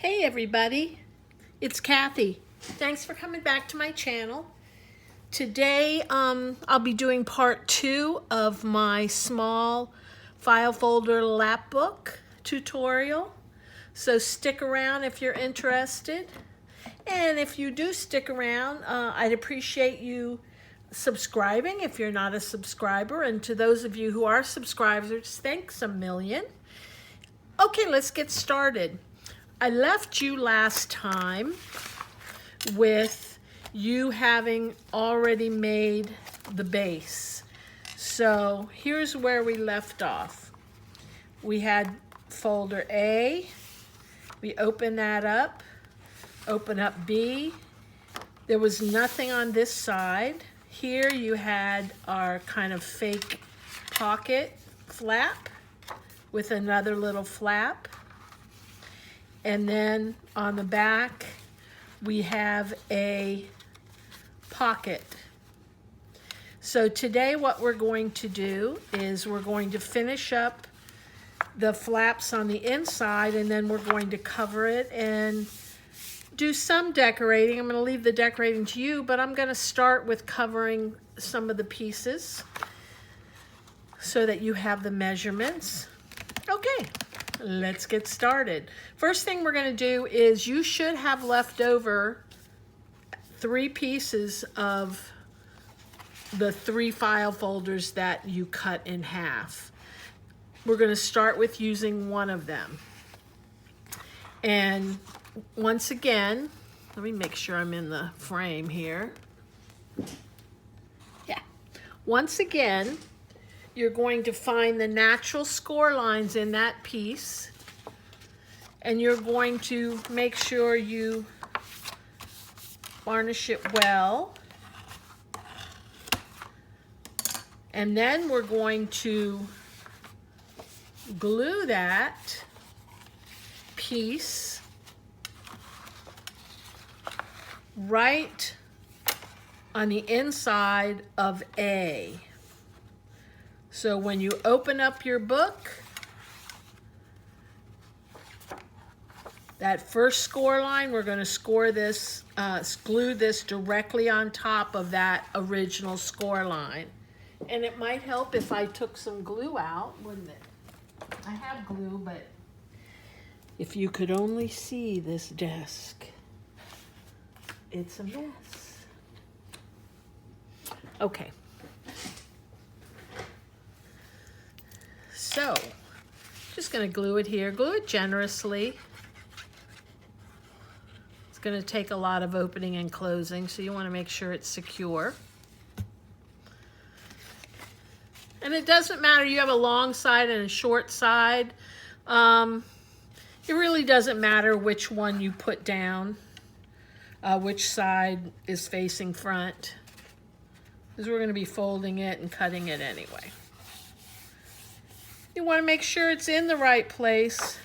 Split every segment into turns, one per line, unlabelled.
Hey everybody, it's Kathy. Thanks for coming back to my channel. Today I'll be doing part 2 of my small file folder Lapbook tutorial. So stick around if you're interested. And if you do stick around, I'd appreciate you subscribing if you're not a subscriber. And to those of you who are subscribers, thanks a million. Okay, let's get started. I left you last time with you having already made the base. So here's where we left off. We had folder A. We open that up. Open up B. There was nothing on this side. Here you had our kind of fake pocket flap with another little flap. And then on the back, we have a pocket. So today what we're going to do is we're going to finish up the flaps on the inside, and then we're going to cover it and do some decorating. I'm going to leave the decorating to you, but I'm going to start with covering some of the pieces so that you have the measurements. Okay. Let's get started. First thing we're going to do is you should have left over 3 pieces of the 3 file folders that you cut in half. We're going to start with using one of them. And once again, let me make sure I'm in the frame here. Yeah. Once again, you're going to find the natural score lines in that piece, and you're going to make sure you varnish it well. And then we're going to glue that piece right on the inside of A. So when you open up your book, that first score line, we're going to score this, glue this directly on top of that original score line. And it might help if I took some glue out, wouldn't it? I have glue, but if you could only see this desk, it's a mess. Okay. So, just going to glue it here. Glue it generously. It's going to take a lot of opening and closing, so you want to make sure it's secure. And it doesn't matter, you have a long side and a short side. It really doesn't matter which one you put down, which side is facing front, because we're going to be folding it and cutting it anyway. You want to make sure it's in the right place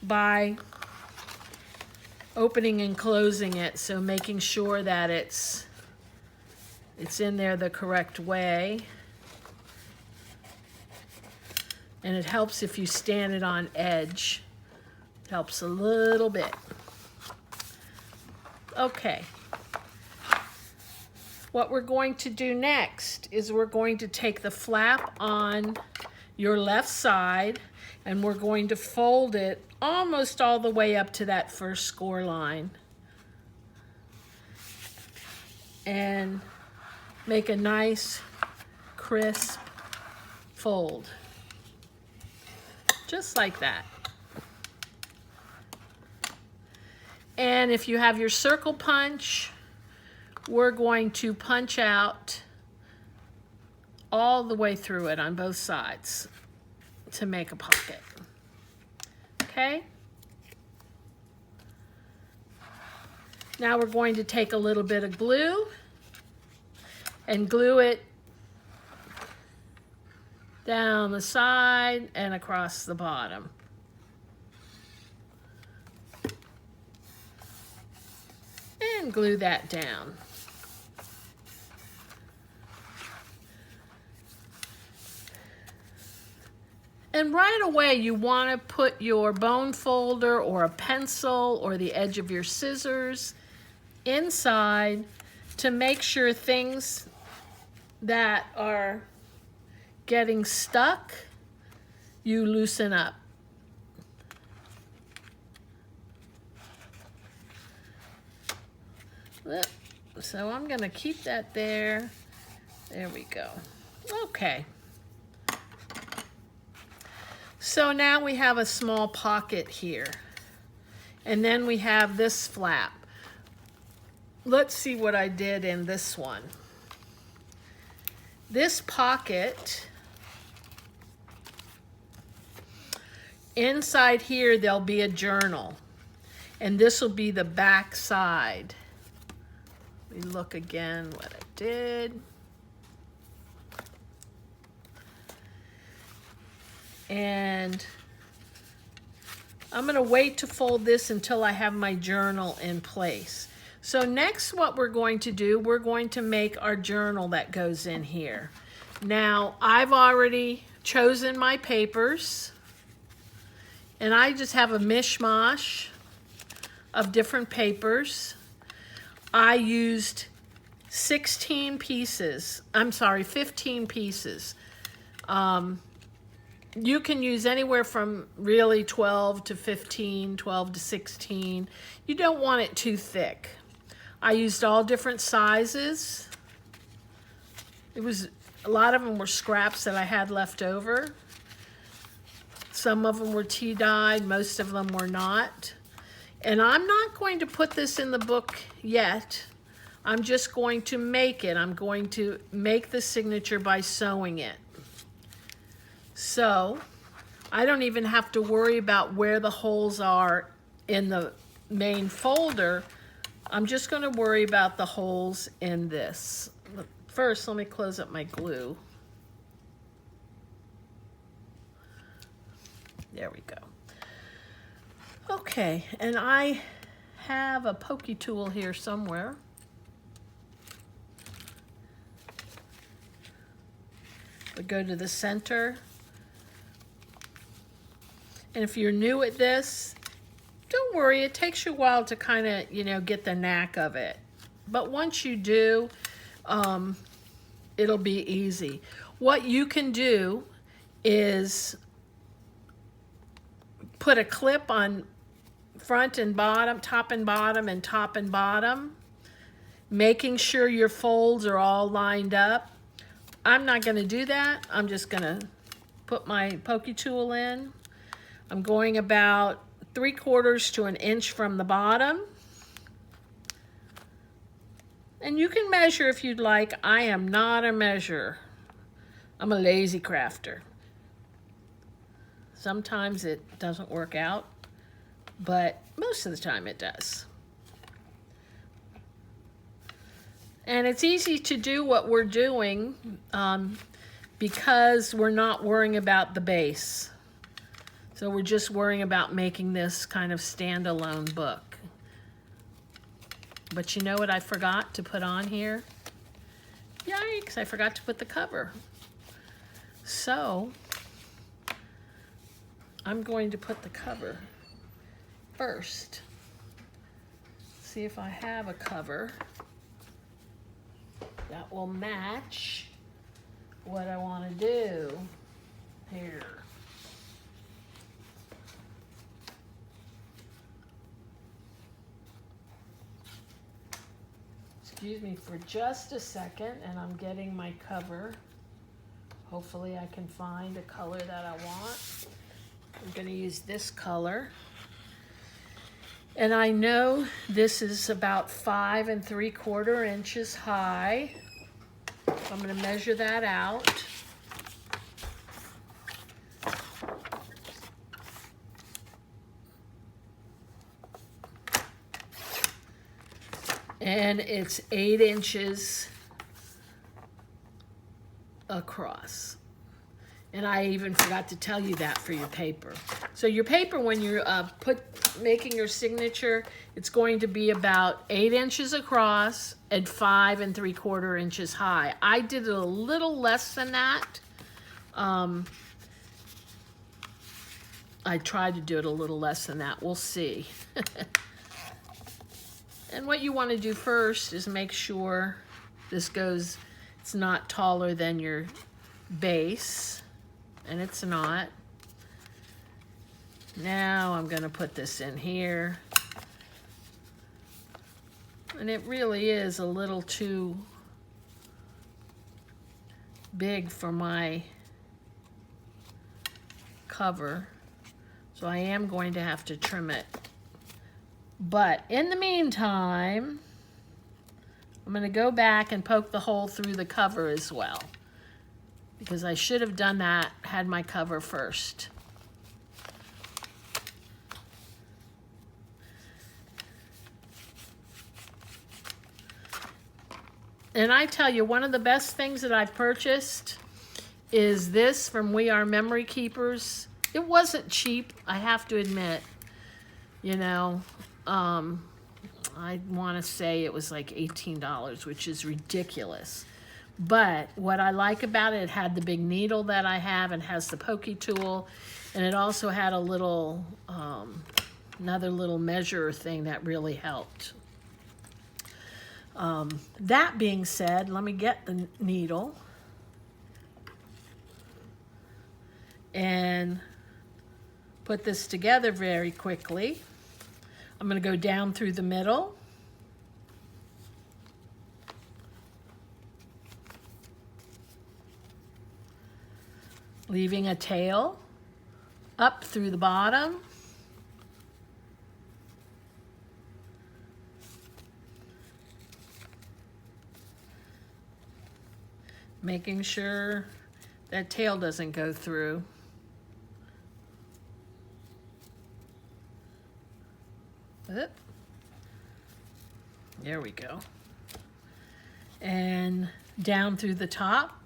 by opening and closing it, so making sure that it's in there the correct way. And it helps if you stand it on edge. It helps a little bit. Okay. What we're going to do next is we're going to take the flap on your left side, and we're going to fold it almost all the way up to that first score line and make a nice crisp fold, just like that. And if you have your circle punch, we're going to punch out all the way through it on both sides to make a pocket. Okay? Now we're going to take a little bit of glue and glue it down the side and across the bottom. And glue that down. And right away you want to put your bone folder or a pencil or the edge of your scissors inside to make sure things that are getting stuck, you loosen up. So I'm going to keep that there. There we go. Okay. So now we have a small pocket here. And then we have this flap. Let's see what I did in this one. This pocket, inside here there'll be a journal. And this will be the back side. Let me look again what I did. And I'm going to wait to fold this until I have my journal in place. So next what we're going to do, we're going to make our journal that goes in here. Now I've already chosen my papers and I just have a mishmash of different papers. I used 15 pieces. You can use anywhere from really 12 to 15, 12 to 16. You don't want it too thick. I used all different sizes. A lot of them were scraps that I had left over. Some of them were tea dyed, most of them were not. And I'm not going to put this in the book yet. I'm just going to make it. I'm going to make the signature by sewing it. So I don't even have to worry about where the holes are in the main folder. I'm just going to worry about the holes in this. First, let me close up my glue. There we go. Okay, and I have a pokey tool here somewhere. We go to the center. And if you're new at this, don't worry, it takes you a while to kind of, get the knack of it. But once you do, it'll be easy. What you can do is put a clip on front and bottom, top and bottom, and top and bottom, making sure your folds are all lined up. I'm not going to do that. I'm just going to put my pokey tool in. I'm going about 3/4 to an inch from the bottom. And you can measure if you'd like. I am not a measurer. I'm a lazy crafter. Sometimes it doesn't work out, but most of the time it does. And it's easy to do what we're doing because we're not worrying about the base. So we're just worrying about making this kind of standalone book. But you know what I forgot to put on here? Yikes, I forgot to put the cover. So I'm going to put the cover first. See if I have a cover that will match what I want to do here. Excuse me for just a second, and I'm getting my cover. Hopefully I can find a color that I want. I'm going to use this color. And I know this is about 5 3/4 inches high. So I'm going to measure that out. And it's 8 inches across. And I even forgot to tell you that for your paper. So your paper, when you're making your signature, it's going to be about 8 inches across and 5 3/4 inches high. I did it a little less than that. I tried to do it a little less than that. We'll see. And what you want to do first is make sure this goes, it's not taller than your base, and it's not. Now I'm going to put this in here. And it really is a little too big for my cover, so I am going to have to trim it. But in the meantime, I'm going to go back and poke the hole through the cover as well, because I should have done that, had my cover first. And I tell you, one of the best things that I've purchased is this from We Are Memory Keepers. It wasn't cheap, I have to admit. You know, I want to say it was like $18, which is ridiculous. But what I like about it, it had the big needle that I have and has the pokey tool. And it also had a little, another little measure thing that really helped. That being said, let me get the needle and put this together very quickly. I'm going to go down through the middle. Leaving a tail up through the bottom. Making sure that tail doesn't go through. Oop. There we go. And down through the top.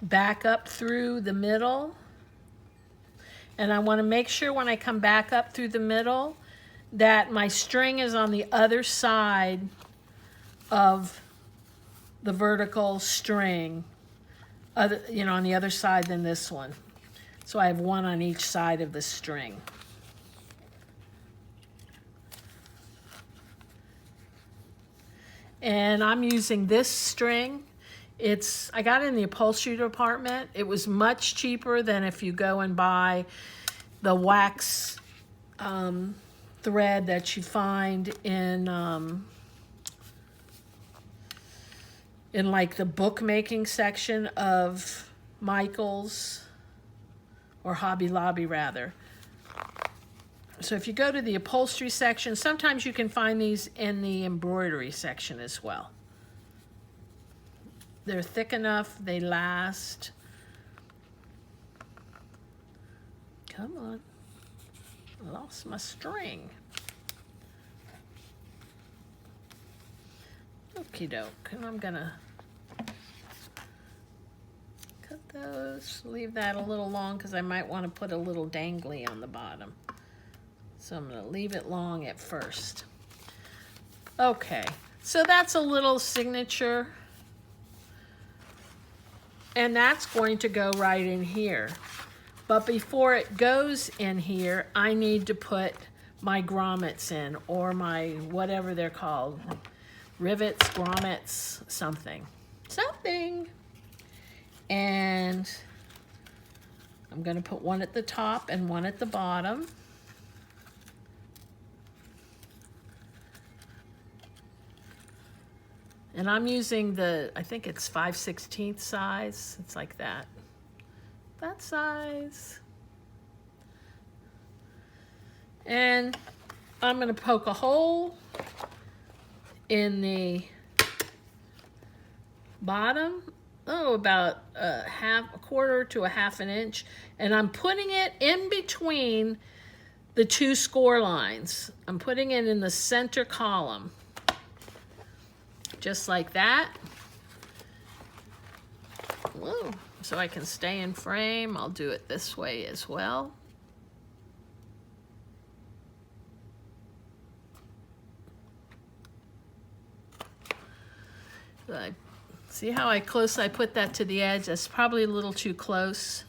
Back up through the middle. And I want to make sure when I come back up through the middle that my string is on the other side of the vertical string, you know, on the other side than this one. So I have one on each side of the string. And I'm using this string. I got it in the upholstery department. It was much cheaper than if you go and buy the wax thread that you find in like the bookmaking section of Michael's, or Hobby Lobby rather. So if you go to the upholstery section, sometimes you can find these in the embroidery section as well. They're thick enough, they last. Come on, I lost my string. Okie doke, and I'm gonna cut those, leave that a little long because I might want to put a little dangly on the bottom. So I'm gonna leave it long at first. Okay, so that's a little signature. And that's going to go right in here. But before it goes in here, I need to put my grommets in, or my, whatever they're called, rivets, grommets, something. And I'm going to put one at the top and one at the bottom. And I'm using the, I think it's 5/16 size. It's like that. That size. And I'm going to poke a hole in the bottom, about a quarter to a half an inch. And I'm putting it in between the two score lines. I'm putting it in the center column. Just like that. Whoa. So I can stay in frame. I'll do it this way as well. See how close I put that to the edge? That's probably a little too close,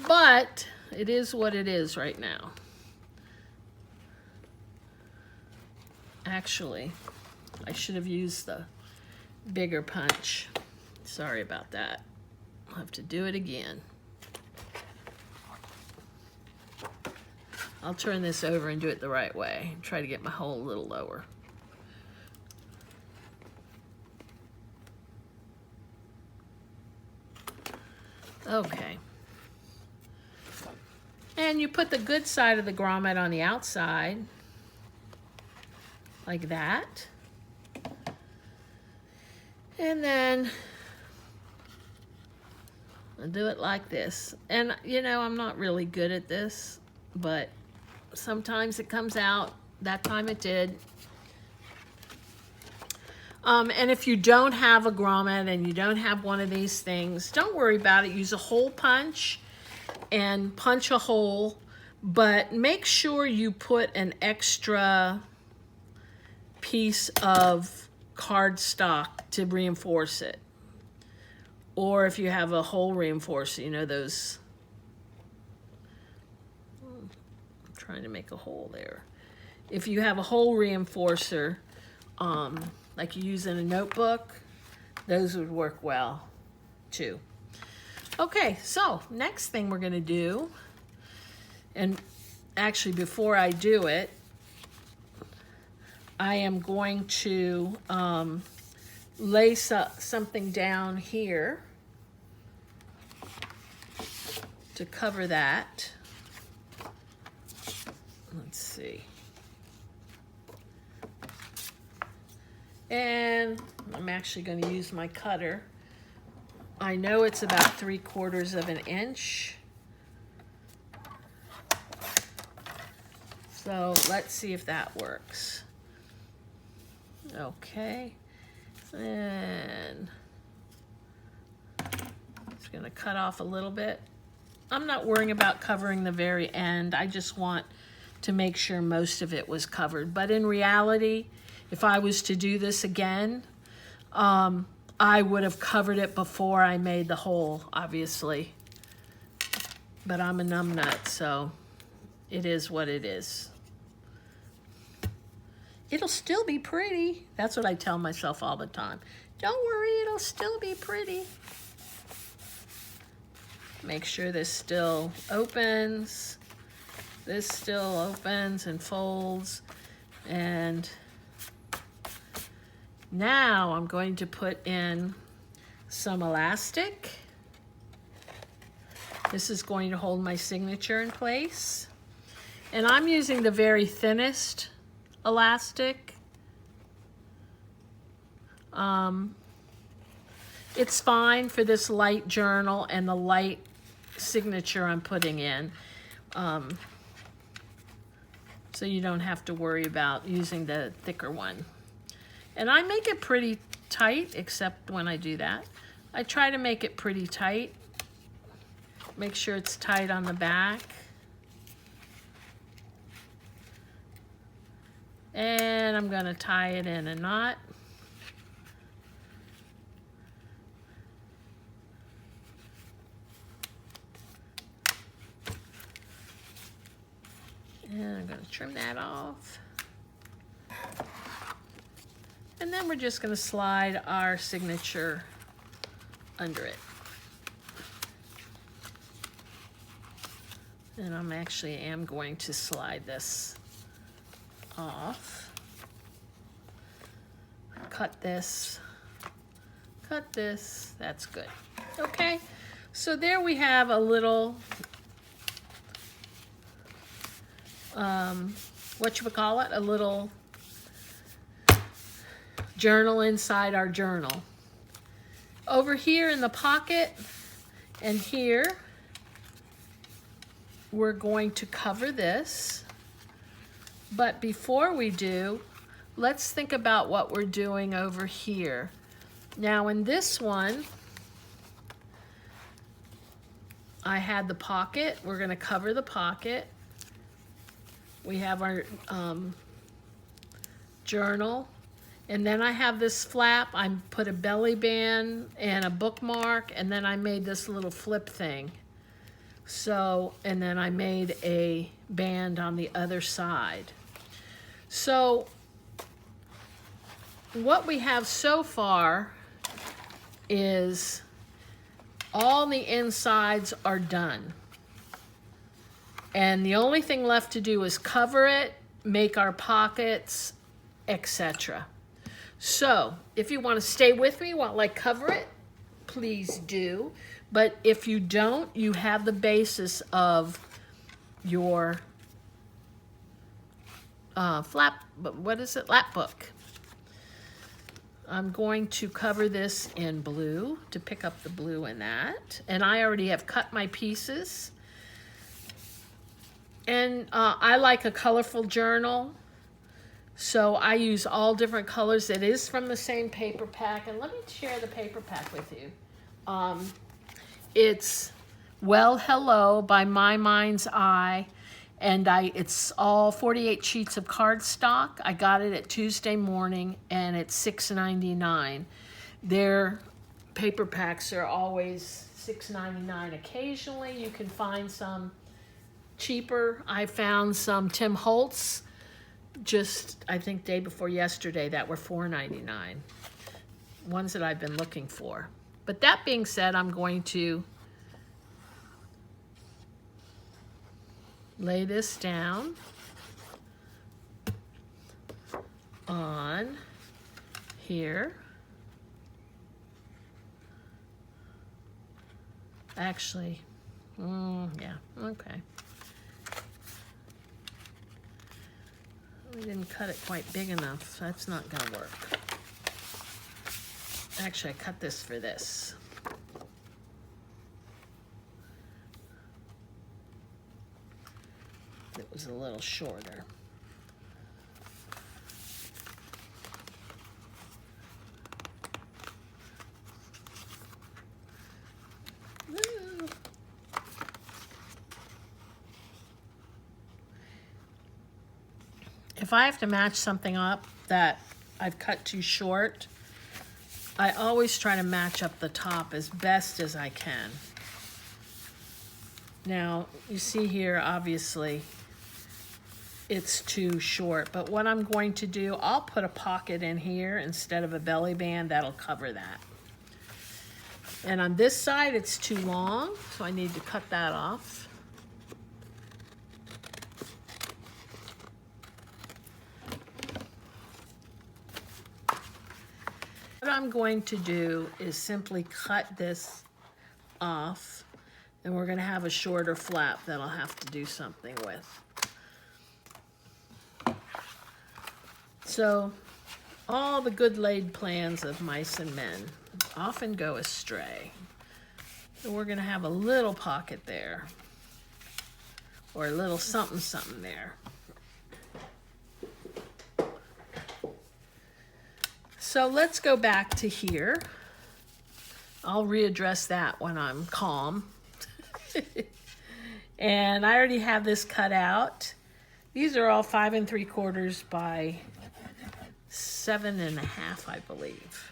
but it is what it is right now. Actually, I should have used the bigger punch. Sorry about that. I'll have to do it again. I'll turn this over and do it the right way. Try to get my hole a little lower. Okay. And you put the good side of the grommet on the outside, like that. And then I'll do it like this. And you know, I'm not really good at this, but sometimes it comes out. That time it did. And if you don't have a grommet and you don't have one of these things, don't worry about it. Use a hole punch and punch a hole, but make sure you put an extra piece of cardstock to reinforce it. Or if you have a hole reinforcer, you know those. I'm trying to make a hole there. If you have a hole reinforcer, like you use in a notebook, those would work well too. Okay, so next thing we're going to do, and actually before I do it, I am going to lace up something down here to cover that. Let's see. And I'm actually going to use my cutter. I know it's about 3/4 of an inch. So let's see if that works. Okay. And just going to cut off a little bit. I'm not worrying about covering the very end. I just want to make sure most of it was covered. But in reality, if I was to do this again, I would have covered it before I made the hole, obviously. But I'm a numbnut, so it is what it is. It'll still be pretty. That's what I tell myself all the time. Don't worry, it'll still be pretty. Make sure this still opens. This still opens and folds. And now I'm going to put in some elastic. This is going to hold my signature in place. And I'm using the very thinnest elastic. It's fine for this light journal and the light signature I'm putting in. So you don't have to worry about using the thicker one. And I make it pretty tight, except when I do that. I try to make it pretty tight. Make sure it's tight on the back. And I'm going to tie it in a knot. And I'm going to trim that off. And then we're just going to slide our signature under it. And I'm actually am going to slide this off. Cut this. Cut this. That's good. Okay. So there we have a little a little journal inside our journal. Over here in the pocket and here, we're going to cover this. But before we do, let's think about what we're doing over here. Now in this one, I had the pocket. We're going to cover the pocket. We have our journal, And then I have this flap. I put a belly band and a bookmark, and then I made this little flip thing. So, and then I made a band on the other side. So, what we have so far is all the insides are done. And the only thing left to do is cover it, make our pockets, etc. So, if you want to stay with me while I cover it, please do. But if you don't, you have the basis of your Lapbook. I'm going to cover this in blue to pick up the blue in that. And I already have cut my pieces. And I like a colorful journal, so I use all different colors. It is from the same paper pack, and let me share the paper pack with you. It's Well Hello by My Mind's Eye, and it's all 48 sheets of cardstock. I got it at Tuesday morning, and it's $6.99. Their paper packs are always $6.99. Occasionally, you can find some cheaper. I found some Tim Holtz just, I think, day before yesterday that were $4.99. Ones that I've been looking for. But that being said, I'm going to lay this down on here. Actually, yeah, okay. We didn't cut it quite big enough. So that's not gonna work. Actually, I cut this for this. It was a little shorter. If I have to match something up that I've cut too short, I always try to match up the top as best as I can. Now, you see here, obviously, it's too short, but what I'm going to do, I'll put a pocket in here instead of a belly band. That'll cover that. And on this side, it's too long, so I need to cut that off. What I'm going to do is simply cut this off, and we're going to have a shorter flap that I'll have to do something with. So, all the good laid plans of mice and men often go astray. So we're going to have a little pocket there, or a little something something there. So let's go back to here. I'll readdress that when I'm calm. And I already have this cut out. These are all 5 3/4 by 7 1/2, I believe.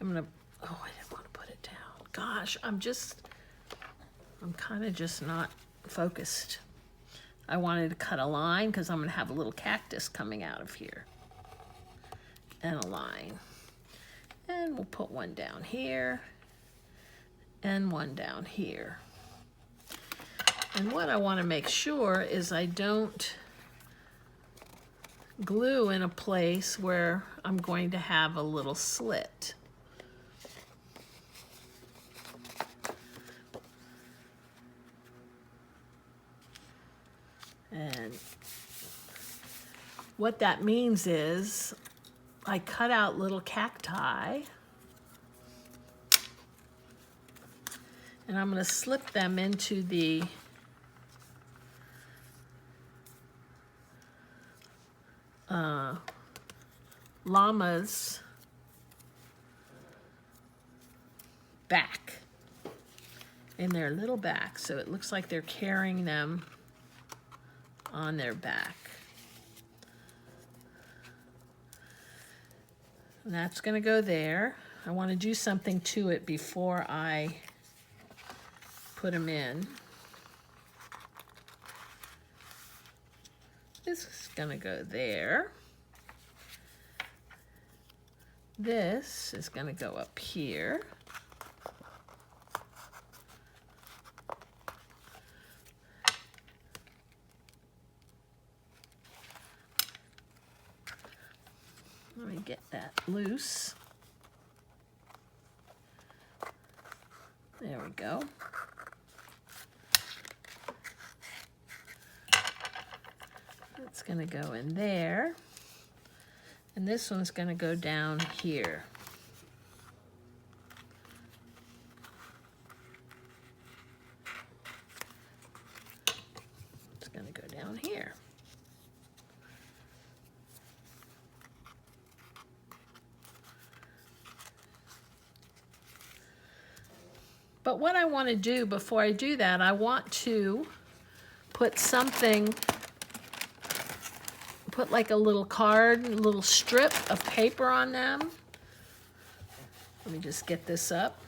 I didn't want to put it down. Gosh, I'm kind of just not focused. I wanted to cut a line because I'm going to have a little cactus coming out of here. And a line. And we'll put one down here and one down here. And what I want to make sure is I don't glue in a place where I'm going to have a little slit. And what that means is I cut out little cacti, and I'm going to slip them into the llama's back, in their little back, so it looks like they're carrying them on their back. And that's going to go there. I want to do something to it before I put them in. This is going to go there. This is going to go up here. Let me get that loose. There we go. That's going to go in there. And this one's going to go down here. It's going to go down here. But what I want to do before I do that, I want to put something, put like a little card, a little strip of paper on them. Let me just get this up.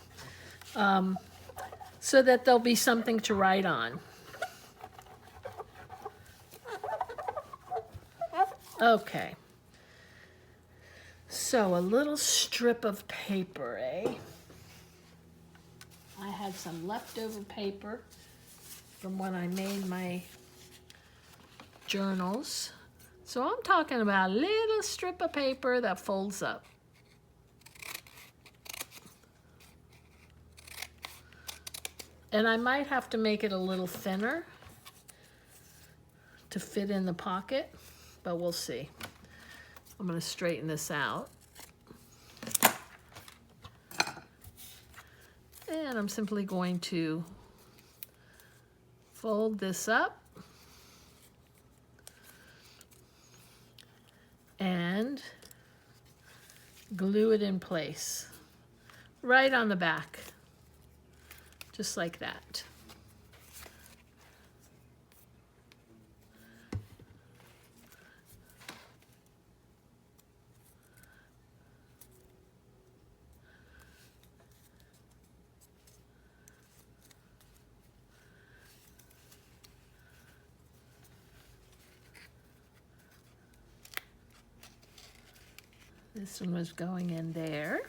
So that there'll be something to write on. Okay. So a little strip of paper, eh? I had some leftover paper from when I made my journals. So I'm talking about a little strip of paper that folds up. And I might have to make it a little thinner to fit in the pocket, but we'll see. I'm going to straighten this out. And I'm simply going to fold this up and glue it in place right on the back, just like that. This one was going in there.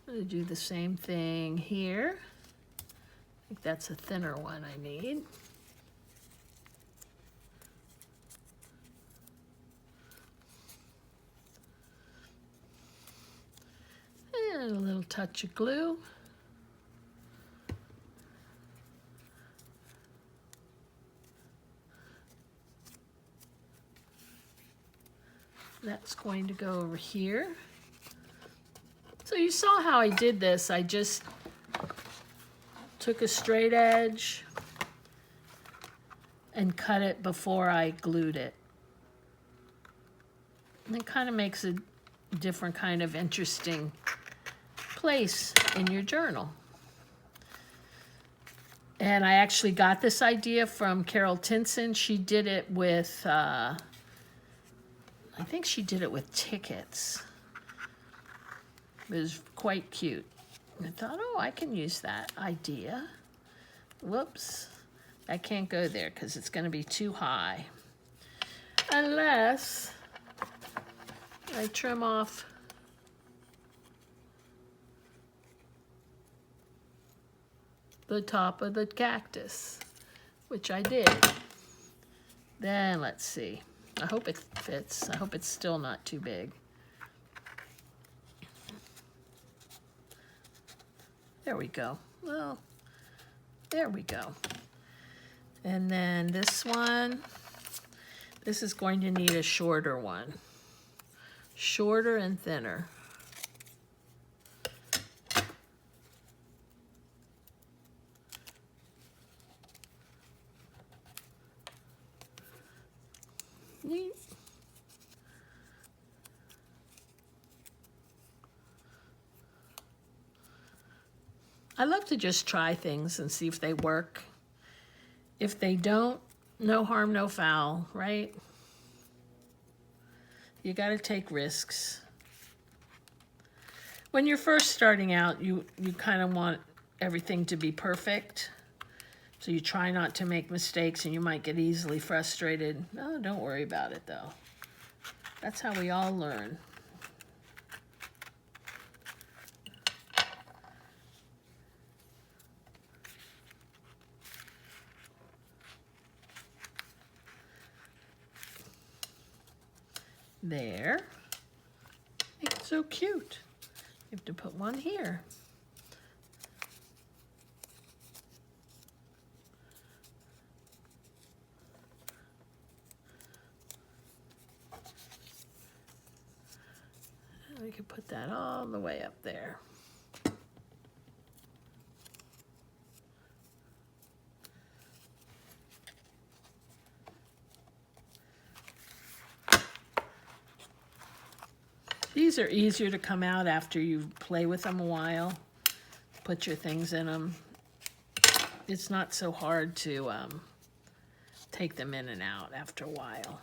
I'm going to do the same thing here. I think that's a thinner one I need. And a little touch of glue. That's going to go over here. So you saw how I did this. I just took a straight edge and cut it before I glued it. And it kind of makes a different kind of interesting place in your journal. And I actually got this idea from Carol Tinson. She did it with I think she did it with tickets. It was quite cute. And I thought, oh, I can use that idea. Whoops. I can't go there because it's going to be too high. Unless I trim off the top of the cactus, which I did. Then let's see. I hope it fits. I hope it's still not too big. There we go. Well, there we go. And then this one, this is going to need a shorter one. Shorter and thinner. Neat. I love to just try things and see if they work. If they don't, no harm, no foul, right? You got to take risks. When you're first starting out, you kind of want everything to be perfect. So you try not to make mistakes, and you might get easily frustrated. No, don't worry about it, though. That's how we all learn. There. It's so cute. You have to put one here. And we can put that all the way up there. These are easier to come out after you play with them a while. Put your things in them. It's not so hard to take them in and out after a while.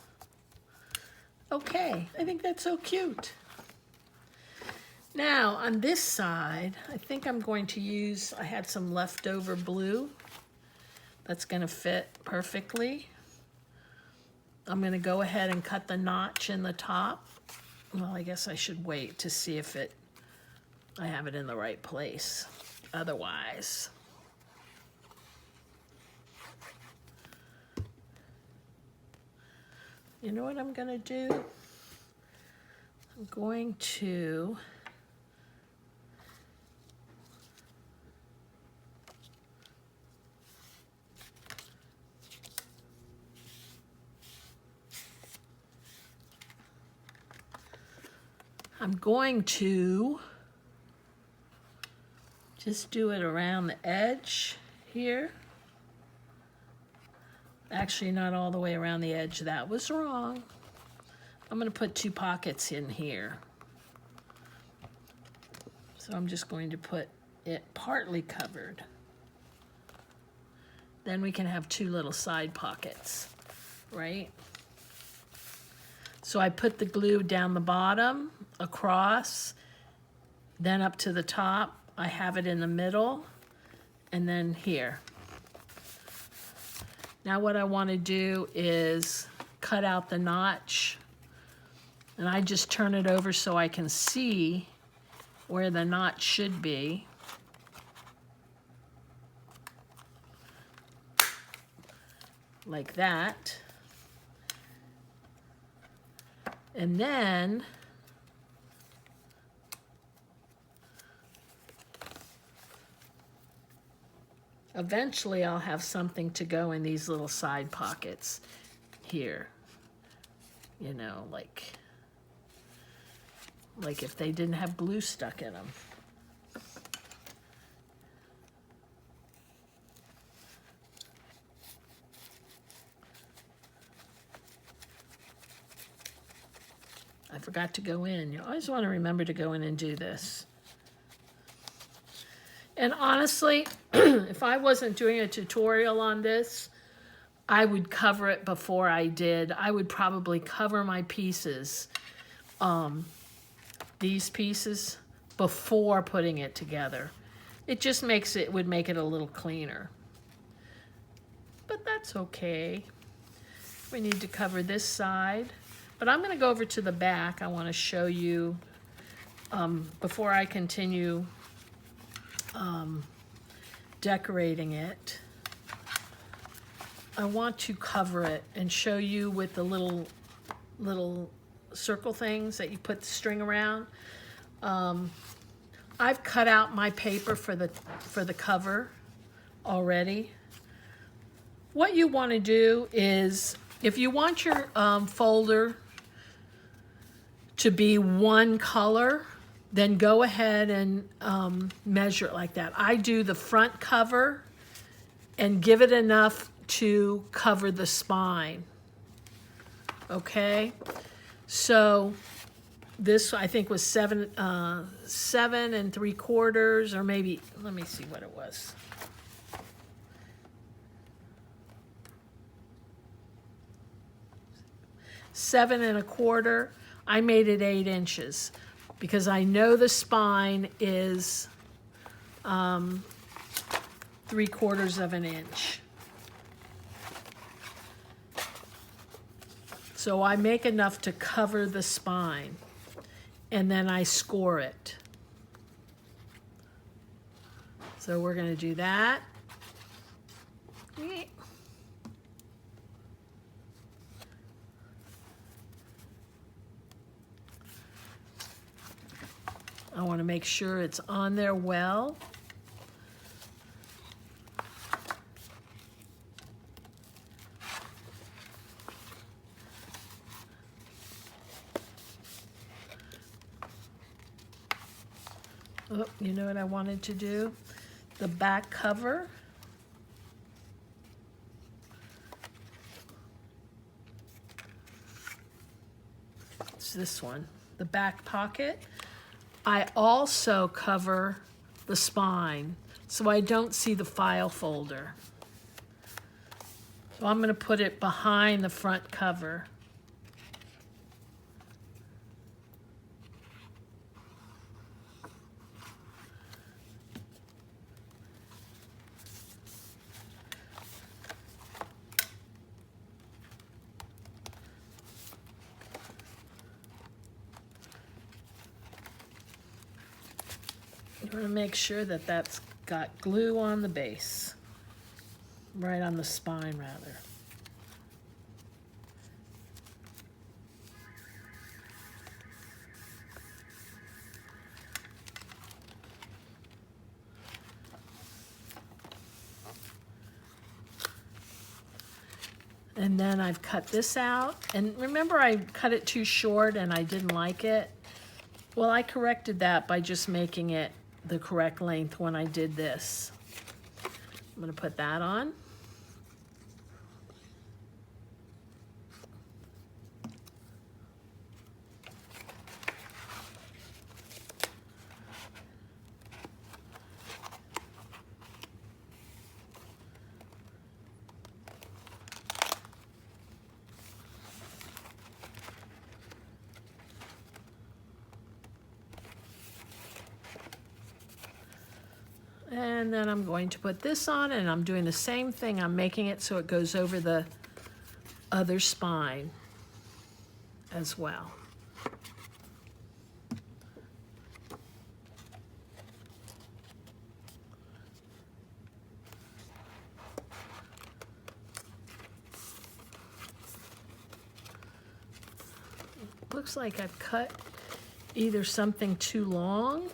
Okay, I think that's so cute. Now, on this side, I think I'm going to use, I had some leftover blue. That's going to fit perfectly. I'm going to go ahead and cut the notch in the top. Well, I guess I should wait to see if I have it in the right place. Otherwise, you know what I'm going to do? I'm going to just do it around the edge here. Actually, not all the way around the edge. That was wrong. I'm going to put 2 pockets in here. So I'm just going to put it partly covered. Then we can have 2 little side pockets, right? So I put the glue down the bottom, across, then up to the top. I have it in the middle, and then here. Now what I want to do is cut out the notch, and I just turn it over so I can see where the notch should be. Like that. And then eventually I'll have something to go in these little side pockets here. You know, like if they didn't have glue stuck in them. I forgot to go in. You always want to remember to go in and do this. And honestly, if I wasn't doing a tutorial on this, I would cover it before I did. I would probably cover my pieces, these pieces, before putting it together. It just would make it a little cleaner. But that's okay. We need to cover this side. But I'm going to go over to the back. I want to show you, before I continue decorating it, I want to cover it and show you with the little circle things that you put the string around. I've cut out my paper for the cover already. What you want to do is, if you want your folder to be one color, then go ahead and measure it like that. I do the front cover and give it enough to cover the spine. Okay, so this I think was 7 3/4, or maybe, let me see what it was. 7 1/4. I made it 8 inches because I know the spine is 3/4 of an inch. So I make enough to cover the spine, and then I score it. So we're going to do that. I want to make sure it's on there well. Oh, you know what I wanted to do? The back cover. It's this one, the back pocket. I also cover the spine so I don't see the file folder. So I'm going to put it behind the front cover. You want to make sure that that's got glue on the base, right on the spine rather. And then I've cut this out. And remember I cut it too short and I didn't like it? Well, I corrected that by just making it the correct length when I did this. I'm going to put that on. And then I'm going to put this on, and I'm doing the same thing. I'm making it so it goes over the other spine as well. Looks like I've cut either something too long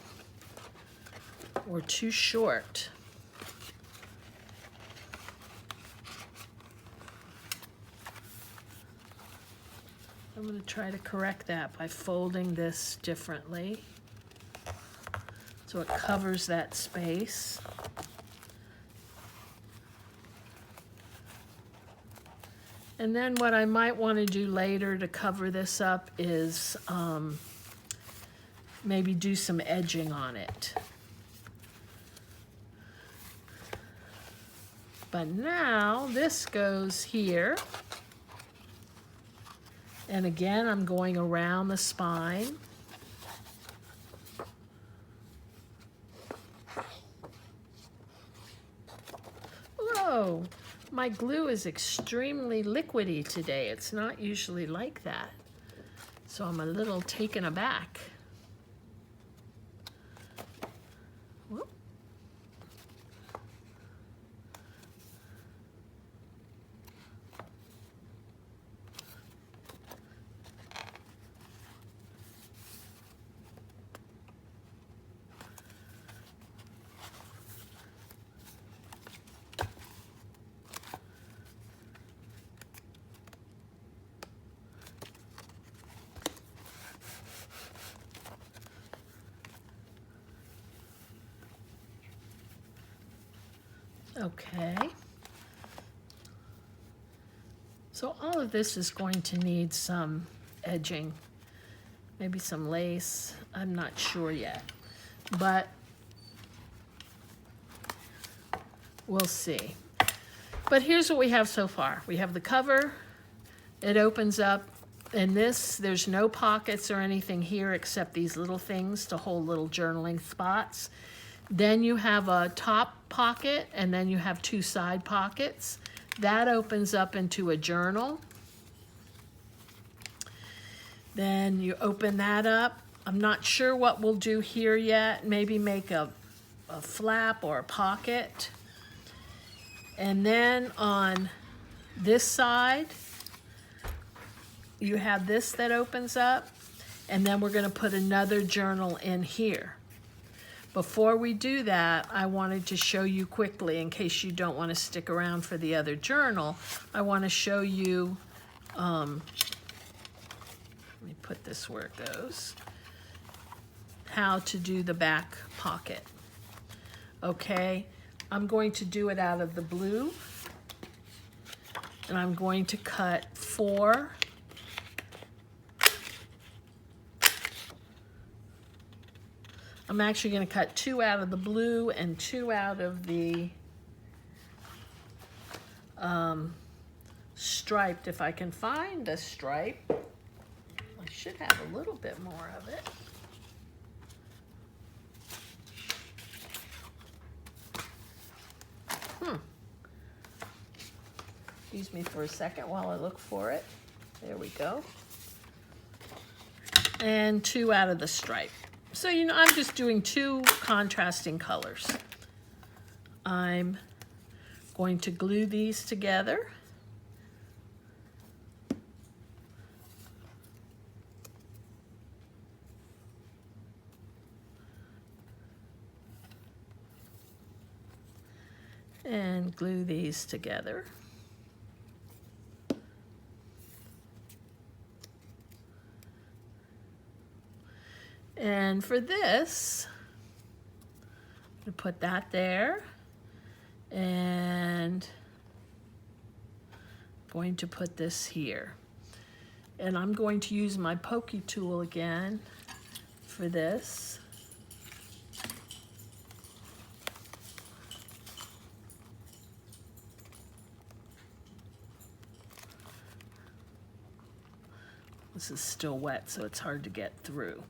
or too short. I'm going to try to correct that by folding this differently so it covers that space. And then what I might want to do later to cover this up is maybe do some edging on it. But now this goes here. And again, I'm going around the spine. Whoa, my glue is extremely liquidy today. It's not usually like that. So I'm a little taken aback. Whoop. Okay. So all of this is going to need some edging, maybe some lace. I'm not sure yet, but we'll see. But here's what we have so far. We have the cover. It opens up And this, there's no pockets or anything here except these little things to hold little journaling spots. Then you have a top pocket, and then you have 2 side pockets. That opens up into a journal. Then you open that up. I'm not sure what we'll do here yet. Maybe make a flap or a pocket. And then on this side, you have this that opens up, and then we're going to put another journal in here. Before we do that, I wanted to show you quickly, in case you don't want to stick around for the other journal, I want to show you, let me put this where it goes, how to do the back pocket. Okay, I'm going to do it out of the blue, and I'm going to cut 4 I'm actually going to cut 2 out of the blue and 2 out of the striped. If I can find a stripe, I should have a little bit more of it. Excuse me for a second while I look for it. There we go. And 2 out of the stripe. So, you know, I'm just doing 2 contrasting colors. I'm going to glue these together. And glue these together. And for this, I'm going to put that there, and I'm going to put this here. And I'm going to use my pokey tool again for this. This is still wet, so it's hard to get through.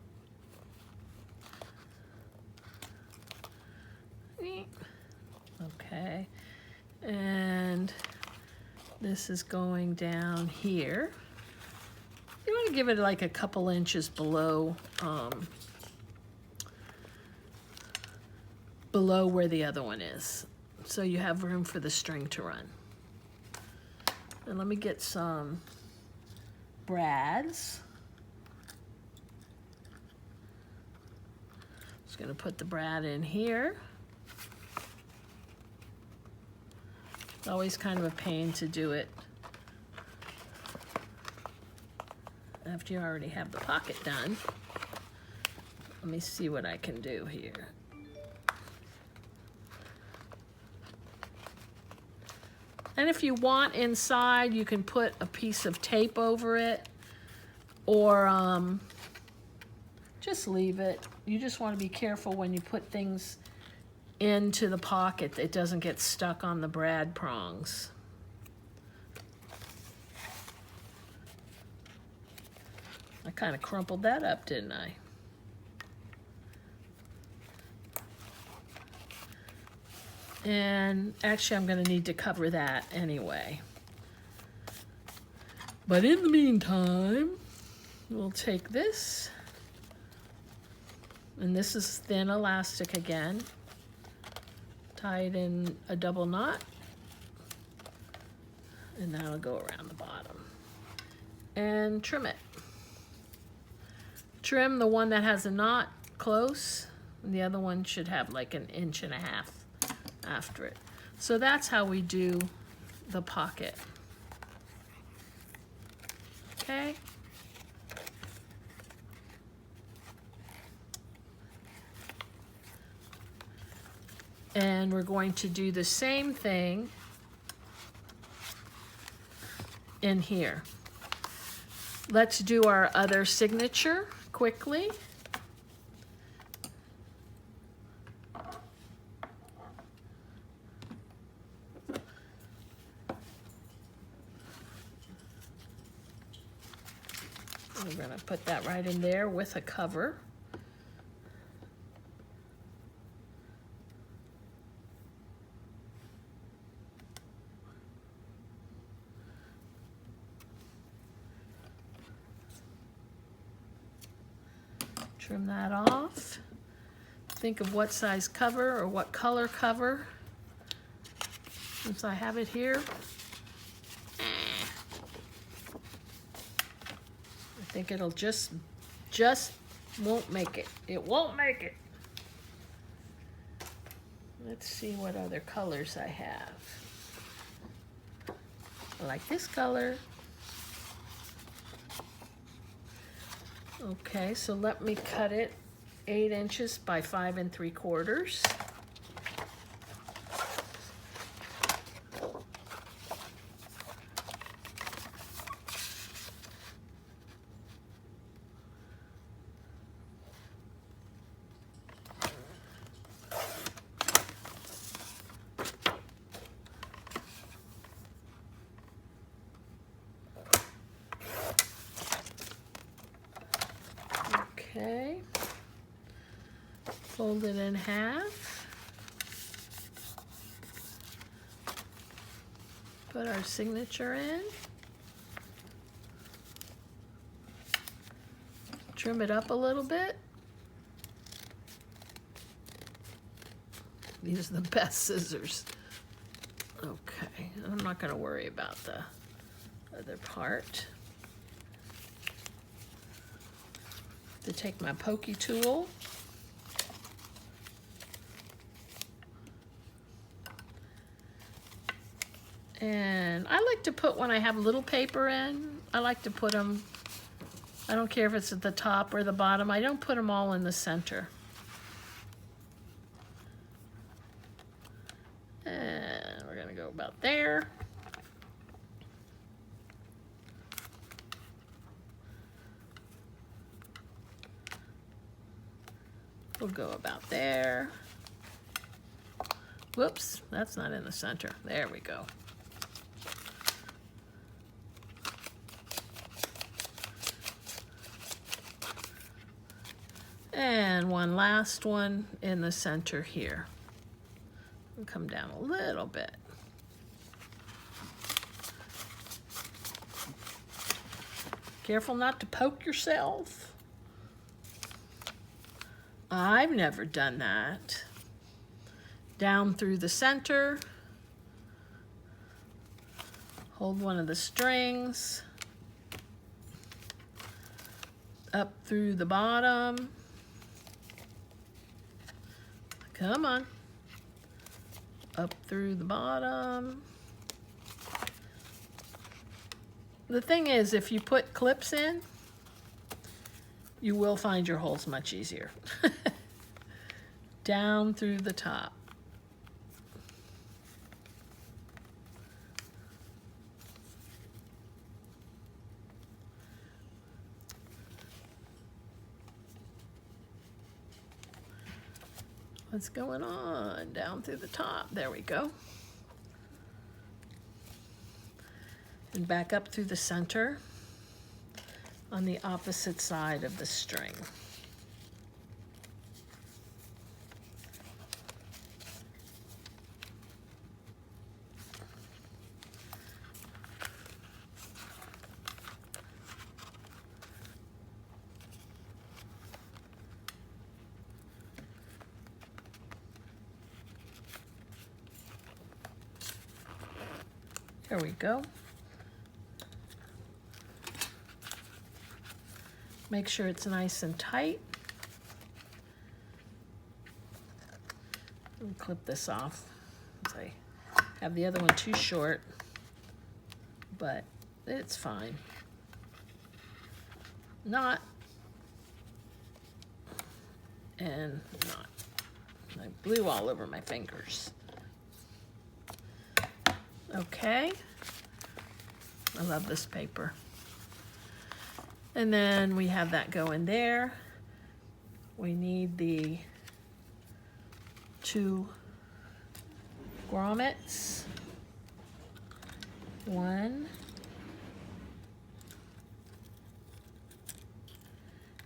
Okay, and this is going down here. You want to give it like a couple inches below below where the other one is, so you have room for the string to run. And let me get some brads. Just going to put the brad in here. It's always kind of a pain to do it after you already have the pocket done. Let me see what I can do here. And if you want inside, you can put a piece of tape over it, or just leave it. You just want to be careful when you put things into the pocket, it doesn't get stuck on the brad prongs. I kind of crumpled that up, didn't I? And actually, I'm going to need to cover that anyway. But in the meantime, we'll take this, and this is thin elastic again. Tie it in a double knot, and that'll go around the bottom. And trim it. Trim the one that has a knot close, and the other one should have like 1.5 inches after it. So that's how we do the pocket. Okay. And we're going to do the same thing in here. Let's do our other signature quickly. We're going to put that right in there with a cover. Trim that off. Think of what size cover or what color cover. Since I have it here, I think it'll just won't make it. It won't make it. Let's see what other colors I have. I like this color. Okay, so let me cut it 8 inches by 5 3/4. Okay, fold it in half, put our signature in, trim it up a little bit. These are the best scissors. Okay, I'm not going to worry about the other part. To take my pokey tool and I like to put, when I have little paper in, I like to put them, I don't care if it's at the top or the bottom, I don't put them all in the center. And we're gonna go about there. We'll go about there. Whoops, that's not in the center. There we go. And one last one in the center here. And come down a little bit. Careful not to poke yourself. I've never done that. Down through the center. Hold one of the strings. Up through the bottom. Come on. Up through the bottom. The thing is, if you put clips in, you will find your holes much easier. Down through the top. What's going on? Down through the top. There we go. And back up through the center on the opposite side of the string. There we go. Make sure it's nice and tight. Let me clip this off. I have the other one too short, but it's fine. Not and not. I blew all over my fingers. Okay, I love this paper. And then we have that going there. We need the 2 grommets. 1,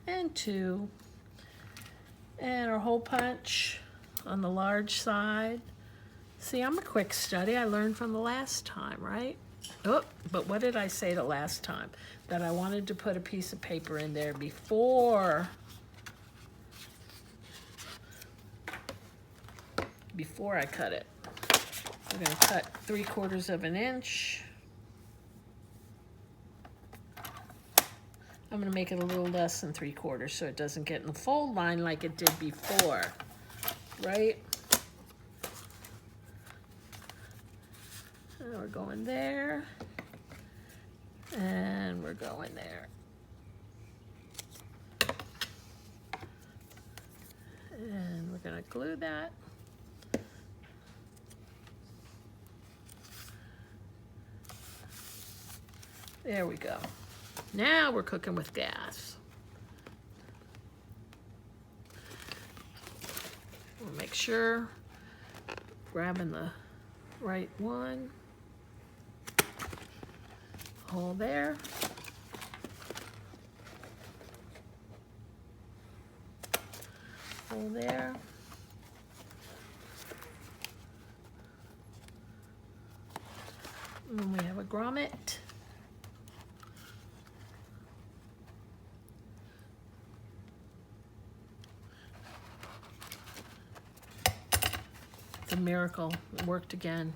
and 2. And our hole punch on the large side. See, I'm a quick study. I learned from the last time, right? Oh, but what did I say the last time? That I wanted to put a piece of paper in there before I cut it. We're going to cut 3/4 of an inch. I'm going to make it a little less than 3/4 so it doesn't get in the fold line like it did before, right? And we're going there, and we're going there. And we're going to glue that. There we go. Now we're cooking with gas. We'll make sure, grabbing the right one. Hole there. Hole there. And we have a grommet. It's a miracle. It worked again.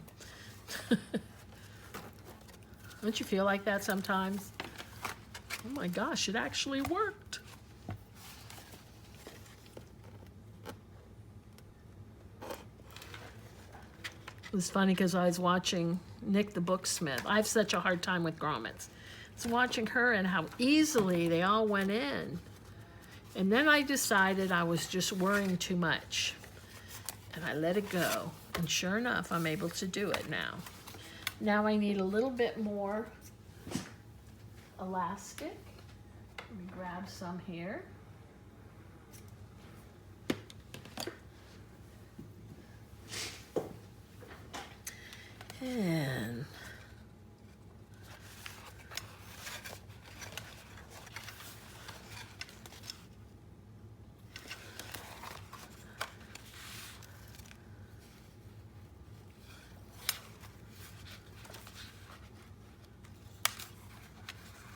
Don't you feel like that sometimes? Oh my gosh, it actually worked. It was funny because I was watching Nick the Booksmith. I have such a hard time with grommets. I was watching her and how easily they all went in. And then I decided I was just worrying too much. And I let it go. And sure enough, I'm able to do it now. Now I need a little bit more elastic. Let me grab some here. And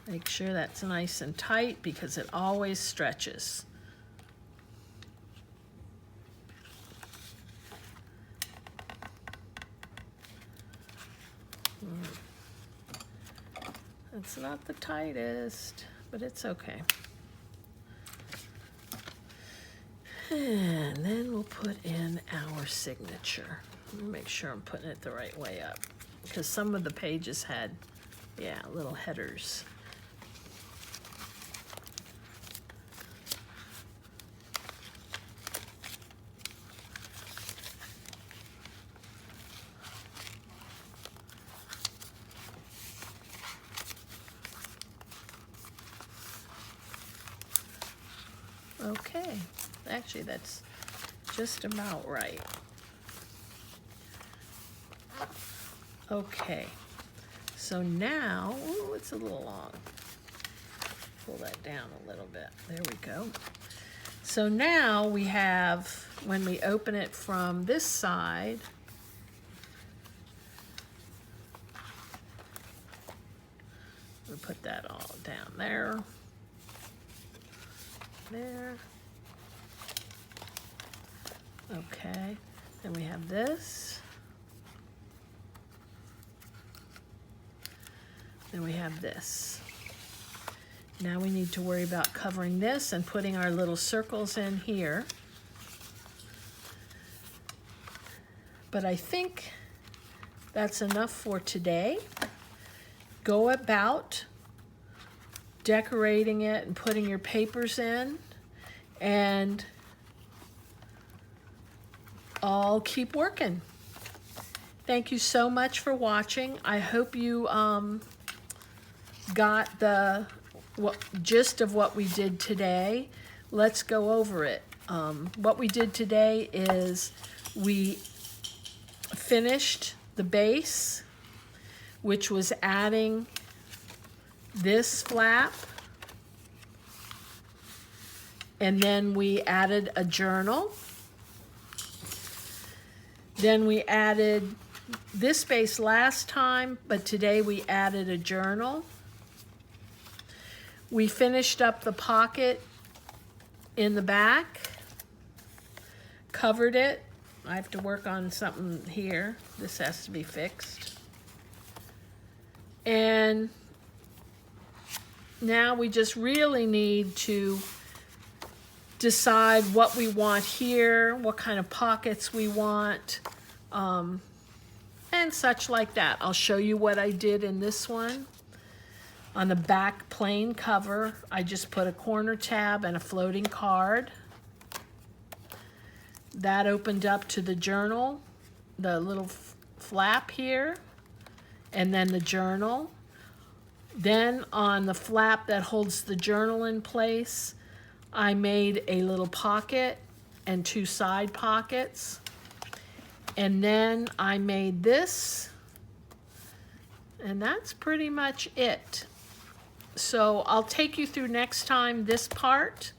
make sure that's nice and tight because it always stretches. It's not the tightest, but it's okay. And then we'll put in our signature. Let me make sure I'm putting it the right way up because some of the pages had, yeah, little headers. Okay, actually that's just about right. Okay, so now, ooh, it's a little long. Pull that down a little bit. There we go. So now we have, when we open it from this side, we'll put that all down there. There. Okay, then we have this. Then we have this. Now we need to worry about covering this and putting our little circles in here. But I think that's enough for today. Go about decorating it and putting your papers in, and I'll keep working. Thank you so much for watching. I hope you got the gist of what we did today. Let's go over it. What we did today is we finished the base, which was adding this flap And then we added a journal. Then we added this space last time, but today we added a journal. We finished up the pocket in the back, covered it. I have to work on something here. This has to be fixed. And now we just really need to decide what we want here, what kind of pockets we want, and such like that. I'll show you what I did in this one. On the back plain cover, I just put a corner tab and a floating card. That opened up to the journal, the little flap here, and then the journal. Then on the flap that holds the journal in place, I made a little pocket and 2 side pockets. And then I made this, and that's pretty much it. So I'll take you through next time this part.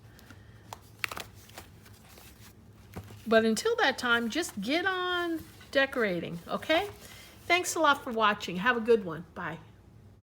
But until that time, just get on decorating, okay? Thanks a lot for watching. Have a good one. Bye.